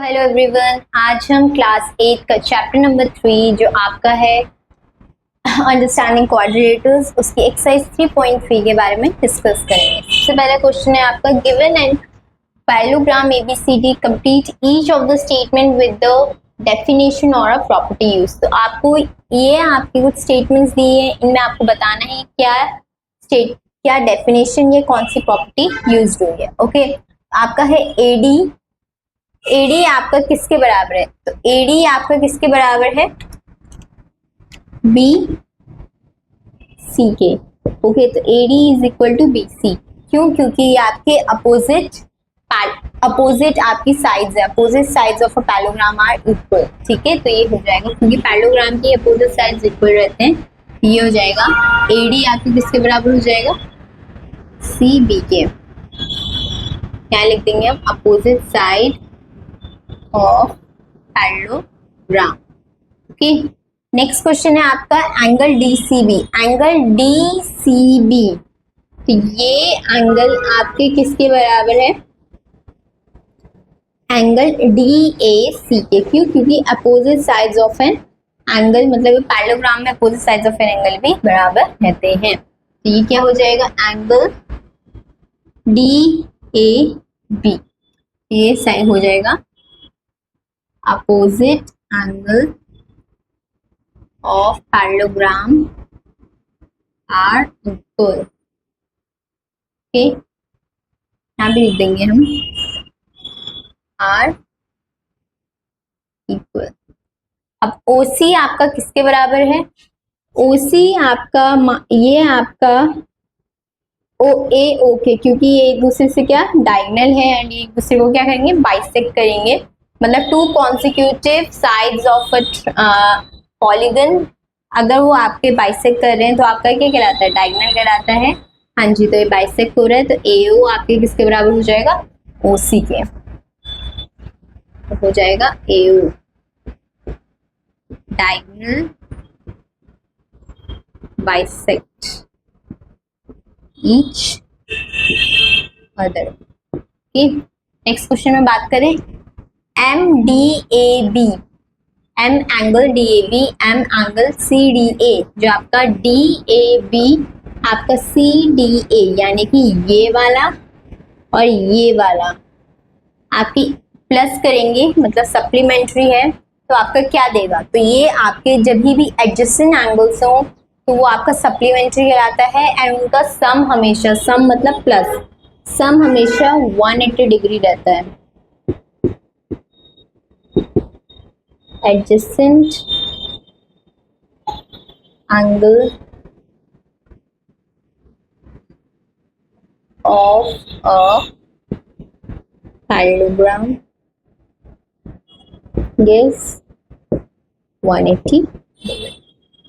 Hello everyone, आज हम class 8 का चैप्टर नंबर 3 जो आपका है अंडरस्टैंडिंग क्वाड्रेटर्स, उसकी एक्सरसाइज 3.3 के बारे में डिस्कस करेंगे। सबसे पहला क्वेश्चन है आपका, given and parallelogram ABCD complete each of the statement with the definition और अ प्रॉपर्टी यूज। तो आपको ये आपकी कुछ स्टेटमेंट्स दी है, इनमें आपको बताना है क्या डेफिनेशन या कौन सी प्रॉपर्टी यूज हुई है। ओके, आपका है एडी आपका किसके बराबर है? तो एडी आपका किसके बराबर है? बी सी के। ओके, तो AD is equal to BC सी। क्यों? क्योंकि ये आपके अपोजिट आपकी साइड्स है, opposite sides of a parallelogram are equal. ठीक है, तो ये हो जाएगा क्योंकि पैरेललोग्राम के अपोजिट साइड्स इक्वल रहते हैं, ये हो जाएगा एडी आपकी किसके बराबर हो जाएगा? सी बी के। क्या लिख देंगे हम? Opposite side of parallelogram. Okay, next question है आपका एंगल DCB। एंगल DCB, तो ये एंगल आपके किसके बराबर है? एंगल DAC के। क्यों? क्योंकि opposite sides of an angle, मतलब पैरेललोग्राम में opposite sides of an angle भी बराबर रहते हैं। तो ये क्या हो जाएगा? एंगल DAB, ये साइन हो जाएगा opposite angle of parallelogram are equal। Okay, यहाँ भी लिख देंगे हम आर इक्वल। अब OC आपका किसके बराबर है? OC आपका ये आपका OA OK, क्योंकि ये एक दूसरे से क्या डायगोनल है एंड एक दूसरे को क्या करेंगे? बाइसेक्ट करेंगे। मतलब to consecutive sides of polygon, अगर वो आपके बाइसेक्ट कर रहे हैं तो आपका क्या कहलाता है? डायगोनल कहलाता है। हाँ जी, तो ये बाइसेक्ट हो रहा है, तो AO आपके किसके बराबर हो जाएगा? OC के। तो हो जाएगा AO diagonal bisect each other. Okay, next question में बात करें MDAB, M angle DAB, M angle CDA। जो आपका DAB आपका CDA यानी कि ये वाला और ये वाला आपकी प्लस करेंगे, मतलब सप्लीमेंट्री है, तो आपका क्या देगा? तो ये आपके जब भी एडजेसेंट एंगल्स हो तो वो आपका सप्लीमेंट्री कहलाता है एंड उनका सम हमेशा, सम मतलब प्लस, सम हमेशा 180 डिग्री रहता है। adjacent angle of a parallelogram gives 180 degree।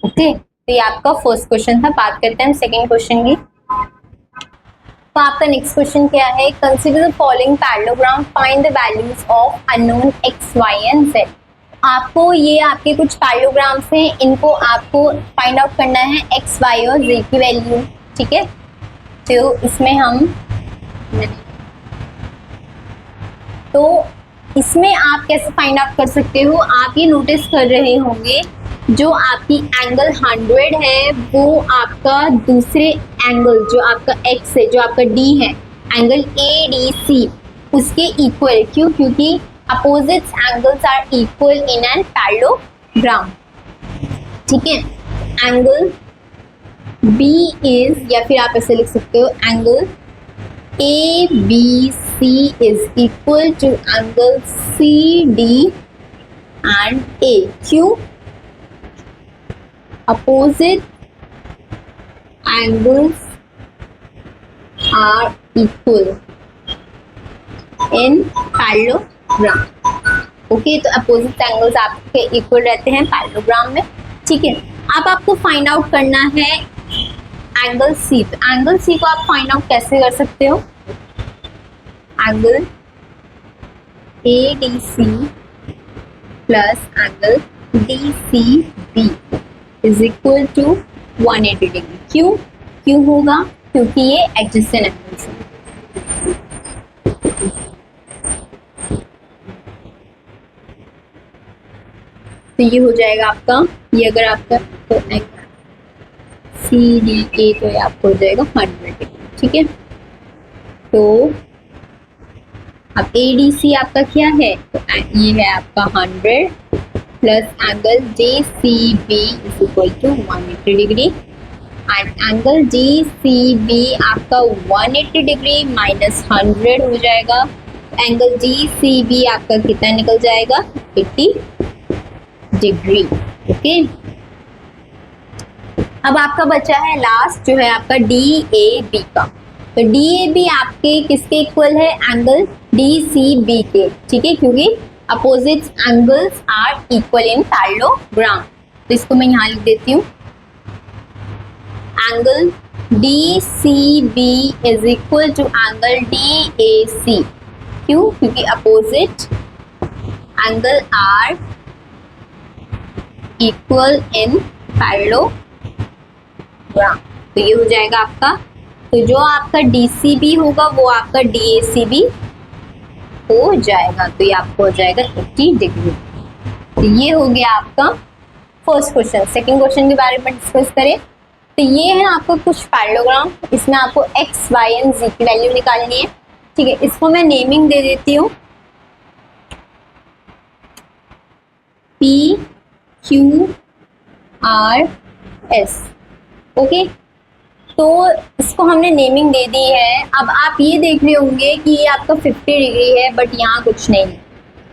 Okay, तो ये आपका फर्स्ट क्वेश्चन था। बात करते हैं सेकंड क्वेश्चन की। तो आपका नेक्स्ट क्वेश्चन क्या है? Consider the following parallelogram, find the values of unknown x, y and z। आपको ये आपके कुछ पैरेललोग्राम्स हैं, इनको आपको फाइंड आउट करना है x, y और z की वैल्यू। ठीक है, तो इसमें आप कैसे फाइंड आउट कर सकते हो? आप ये नोटिस कर रहे होंगे जो आपकी एंगल 100 है वो आपका दूसरे एंगल जो आपका x है, जो आपका D है, एंगल ADC उसके इक्वल। क्यों? क्योंकि opposite angles are equal in an parallelogram। ठीक है, एंगल B is, या फिर आप ऐसे लिख सकते हो, angle ABC is equal to angle CD and A। क्यों? opposite angles are equal in parallelogram। Okay, तो अपोजिट एंगल्स आपके इक्वल रहते हैं पैरेललोग्राम में। ठीक है, अब आपको फाइंड आउट करना है एंगल C। तो एंगल C को आप फाइंड आउट कैसे कर सकते हो? Angle ADC plus angle DCB is equal to 180 degree. क्यों? क्यों होगा? क्योंकि ये एडजेसेंट एंगल्स हैं। तो ये हो जाएगा आपका, ये अगर आपका तो CDA तो ये आपको हो जाएगा 100, ठीक है। तो अब ADC आपका क्या है, तो ये है आपका 100 plus angle JCB is equal to 180 degree and angle JCB आपका 180 डिग्री माइनस 100 हो जाएगा। एंगल JCB आपका कितना निकल जाएगा, 80 डिग्री। ओके, अब आपका बचा है लास्ट जो है आपका DAB का। तो DAB आपके किसके इक्वल है, एंगल DCB के, ठीक है, क्योंकि opposite angles are equal in parallelogram. तो इसको मैं यहाँ लिख देती हूँ, angle DCB is equal to angle DAC। क्यों, क्योंकि opposite angle are equal in parallelogram. तो ये हो जाएगा आपका, तो जो आपका DCB होगा वो आपका DACB हो जाएगा। तो ये आपको हो जाएगा 80 डिग्री। तो ये हो गया आपका फर्स्ट क्वेश्चन। सेकंड क्वेश्चन के बारे में डिस्कस करें तो ये है आपको कुछ पैरेललोग्राम, इसमें आपको x, y एंड z की वैल्यू निकालनी है, ठीक है। इसको मैं नेमिंग दे देती हूँ P Q R S। Okay, तो इसको हमने नेमिंग दे दी है। अब आप ये देख रहे होंगे कि ये आपका 50 डिग्री है, बट यहाँ कुछ नहीं है।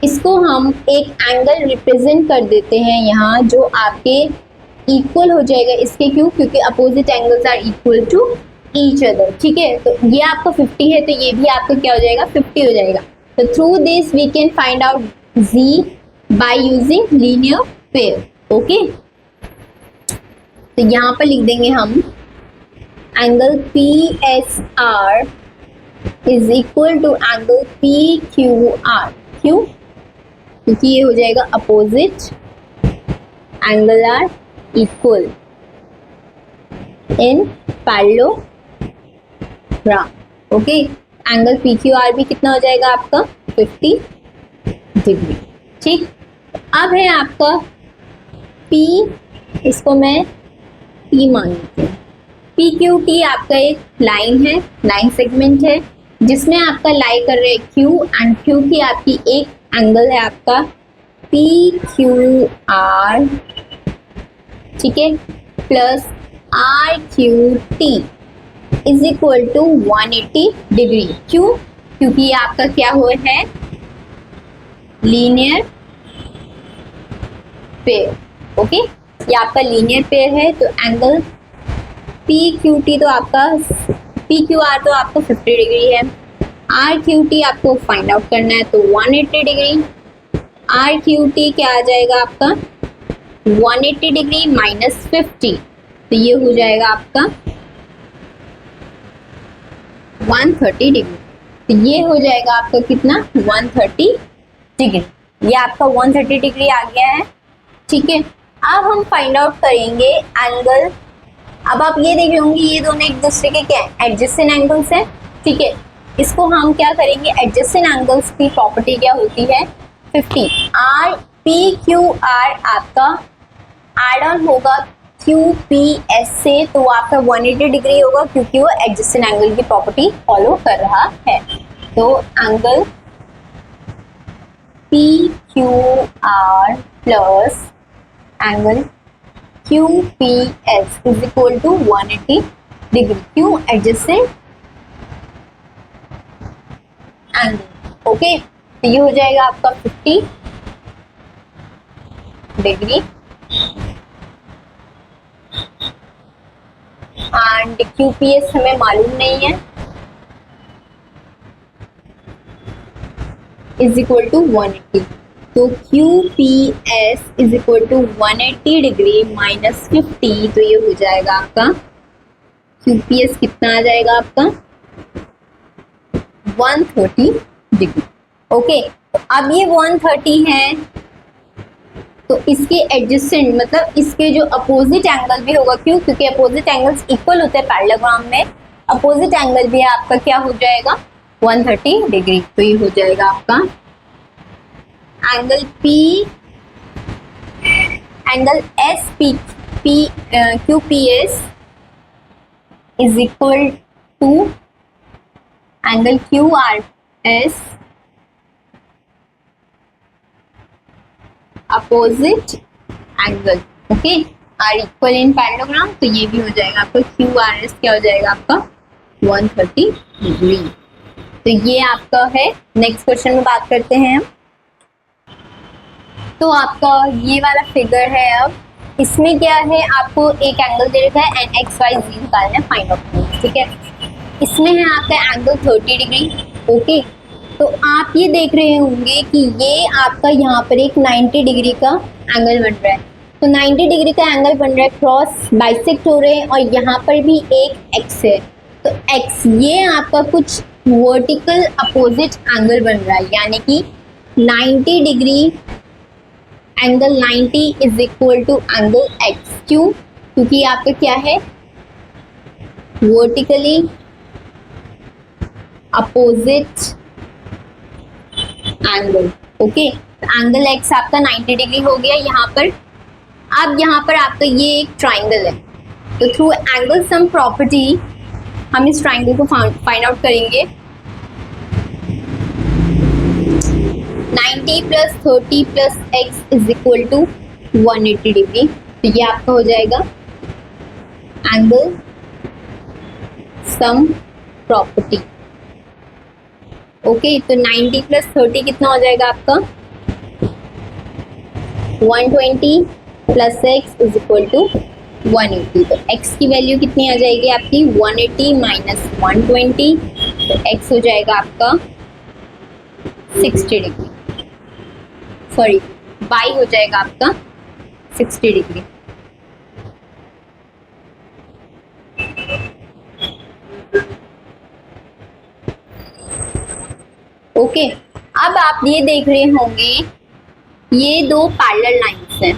इसको हम एक एंगल रिप्रेजेंट कर देते हैं यहाँ, जो आपके इक्वल हो जाएगा इसके। क्यों, क्योंकि opposite angles are equal to each other, ठीक है। तो ये आपका 50 है, तो ये भी आपका क्या हो जाएगा, 50 हो जाएगा। तो through this we can find out z by using linear pair. Okay, तो यहाँ पर लिख देंगे हम angle PSR is equal to angle PQR। क्यों, क्योंकि ये हो जाएगा opposite angle are equal in parallelogram. Okay, angle PQR भी कितना हो जाएगा आपका, 50 डिग्री, ठीक। अब है आपका P, इसको मैं P मान लेती हूँ। PQT आपका एक लाइन है, लाइन सेगमेंट है, जिसमें आपका लाई कर रहे Q एंड Q की आपकी एक एंगल है आपका PQR, ठीक है, plus RQT is equal to 180 degree. क्यों, क्योंकि ये आपका क्या हुआ है, लीनियर पेयर। ओके, ये आपका लीनियर पेयर है। तो एंगल PQT तो आपका, PQR तो आपको 50 डिग्री है, RQT आपको फाइंड आउट करना है, तो 180 डिग्री। RQT क्या आ जाएगा आपका, 180 डिग्री माइनस 50, तो ये हो जाएगा आपका 130 डिग्री। तो ये हो जाएगा आपका कितना, 130 डिग्री। ये आपका 130 डिग्री आ गया है, ठीक है। अब हम फाइंड आउट करेंगे एंगल। अब आप ये देख रहे होंगे ये दोनों एक दूसरे के क्या है, एडजेसेंट एंगल्स है, ठीक है। इसको हम क्या करेंगे, एडजेसेंट एंगल्स की प्रॉपर्टी क्या होती है, 50। PQR आपका एड ऑन होगा QPS से, तो वो आपका 180 डिग्री होगा, क्योंकि वो एडजेसेंट एंगल की प्रॉपर्टी फॉलो कर रहा है। तो angle PQR plus angle QPS is equal to 180 degree. क्यों, एडजेसेंट एंगल। ओके, तो ये हो जाएगा आपका 50 डिग्री एंड QPS हमें मालूम नहीं है, इज इक्वल टू 180। तो QPS is equal to 180 degree minus 50, तो ये हो जाएगा आपका QPS कितना आ जाएगा आपका 130 डिग्री। ओके, तो अब ये 130 है, तो इसके एडजेसेंट मतलब इसके जो अपोजिट एंगल भी होगा। क्यों, क्योंकि अपोजिट एंगल्स इक्वल होते हैं पैरेललोग्राम में, अपोजिट एंगल भी आपका क्या हो जाएगा 130 डिग्री। तो ये हो जाएगा आपका angle PQR angle S P P Q P S is equal to angle Q R S opposite angle, okay, are equal in parallelogram. तो ये भी हो जाएगा आपका क्यू आर एस, क्या हो जाएगा आपका 130 डिग्री। तो ये आपका है। नेक्स्ट क्वेश्चन में बात करते हैं हम। तो आपका ये वाला फिगर है। अब इसमें क्या है, आपको एक एंगल दे रखा है एंड एक्स वाई जी निकालना है, फाइंड आउट करना है, ठीक है। इसमें है आपका एंगल 30 डिग्री, ओके। तो आप ये देख रहे होंगे कि ये आपका यहाँ पर एक 90 डिग्री का एंगल बन रहा है। तो 90 डिग्री का एंगल बन रहा है, क्रॉस बाइसेक्ट हो रहे हैं और यहाँ पर भी एक एक्स है। तो एक्स ये आपका कुछ वर्टिकल अपोजिट एंगल बन रहा है, यानी कि 90 degree angle 90 is equal to angle X. क्यों? क्योंकि आपका क्या है, vertically opposite angle, okay. Angle X आपका 90 डिग्री हो गया यहाँ पर। अब यहाँ पर आपका ये एक ट्राइंगल है, तो थ्रू एंगल सम प्रॉपर्टी हम इस ट्राइंगल को फाइंड आउट करेंगे। 90 plus 30 plus X is equal to 180 degree. तो ये आपका हो जाएगा एंगल सम प्रॉपर्टी, ओके। तो 90 प्लस 30 कितना हो जाएगा आपका 120 plus X is equal to 180। तो x की वैल्यू कितनी आ जाएगी आपकी 180 माइनस 120, तो x हो जाएगा आपका 60 डिग्री, सॉरी y हो जाएगा आपका 60 डिग्री। ओके, अब आप ये देख रहे होंगे ये दो पैरेलल लाइंस हैं,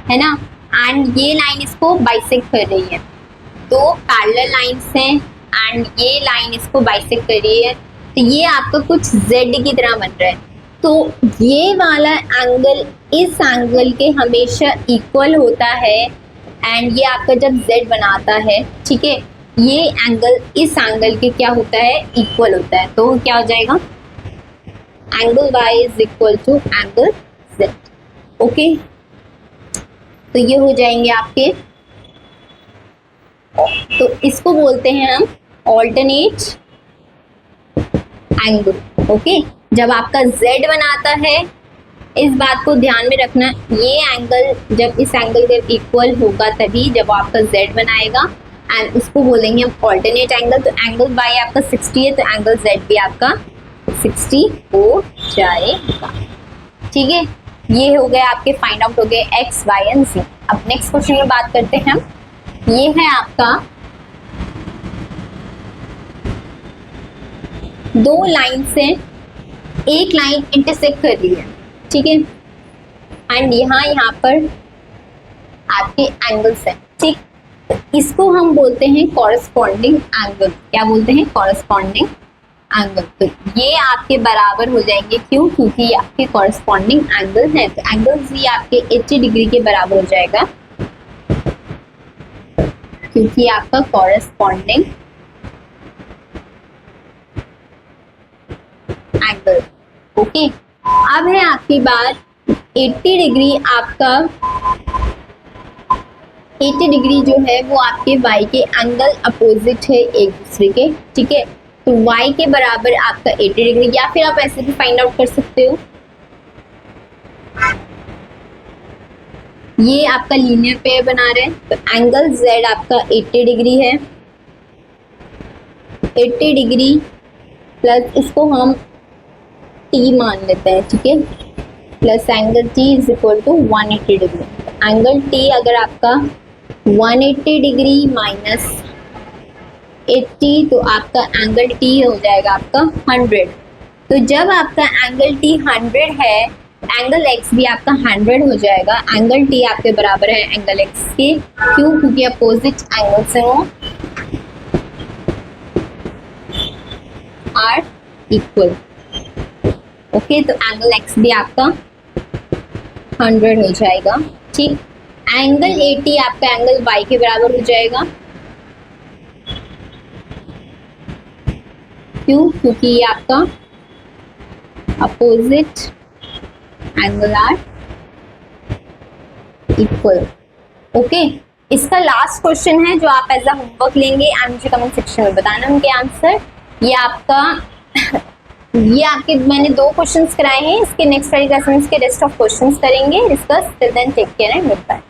है ना, एंड ये लाइन इसको बाइसेक्ट कर रही है। दो पैरेलल लाइंस हैं एंड ये लाइन इसको बाइसेक्ट कर रही है। तो ये आपका कुछ z की तरह बन रहा है। तो ये वाला एंगल इस एंगल के हमेशा इक्वल होता है एंड ये आपका जब z बनाता है, ठीक है, ये एंगल इस एंगल के क्या होता है, इक्वल होता है। तो क्या हो जाएगा angle y is equal to angle z, okay. तो ये हो जाएंगे आपके, तो इसको बोलते हैं हम ऑल्टरनेट एंगल, ओके। जब आपका z बनाता है, इस बात को ध्यान में रखना, ये एंगल जब इस एंगल के इक्वल होगा तभी जब आपका z बनाएगा, एंड उसको बोलेंगे हम ऑल्टरनेट एंगल। तो एंगल y आपका 60 है, तो एंगल z भी आपका 60 हो जाएगा, ठीक है। ये हो गए आपके फाइंड आउट हो गए x, y एंड z। अब नेक्स्ट क्वेश्चन में बात करते हैं हम। ये है आपका दो लाइन से एक लाइन इंटरसेक्ट कर रही है, ठीक है, एंड यहाँ पर आपके एंगल्स हैं, ठीक। इसको हम बोलते हैं कॉरेस्पॉन्डिंग एंगल। क्या बोलते हैं? Corresponding angle. तो ये आपके बराबर हो जाएंगे, क्यों? क्योंकि ये आपके कॉरेस्पॉन्डिंग एंगल है। तो एंगल जी आपके 80 डिग्री के बराबर हो जाएगा, क्योंकि आपका कॉरेस्पॉन्डिंग एंगल, ओके। अब है आपकी बात 80 डिग्री। आपका 80 डिग्री जो है वो आपके y के एंगल अपोजिट है एक दूसरे के, ठीक है। तो y के बराबर आपका 80 डिग्री, या फिर आप ऐसे भी फाइंड आउट कर सकते हो। ये आपका लीनियर पेयर बना रहे हैं, तो एंगल z आपका 80 डिग्री है। 80 डिग्री प्लस इसको हम t मान लेते हैं, ठीक है, plus angle t is equal to 180 degree. Angle t अगर आपका 180 डिग्री माइनस 80, तो आपका एंगल t हो जाएगा आपका 100। तो जब आपका एंगल t 100 है, एंगल x भी आपका 100 हो जाएगा। एंगल t आपके बराबर है एंगल x के, क्यों? क्योंकि अपोजिट एंगल्स हैं वो आर इक्वल, ओके। तो एंगल x भी आपका 100 हो जाएगा। ठीक, एंगल 80 आपका एंगल y के बराबर हो जाएगा। क्यों? क्योंकि ये आपका opposite angle are equal. Okay, इसका लास्ट क्वेश्चन है जो आप एज अ होमवर्क लेंगे एंड मुझे कमेंट सेक्शन में बताना उनके आंसर। ये आपका ये आपके मैंने 2 क्वेश्चंस कराए हैं। इसके नेक्स्ट वाली क्लास में इसके रेस्ट ऑफ क्वेश्चंस करेंगे discuss. Till then take care and good bye.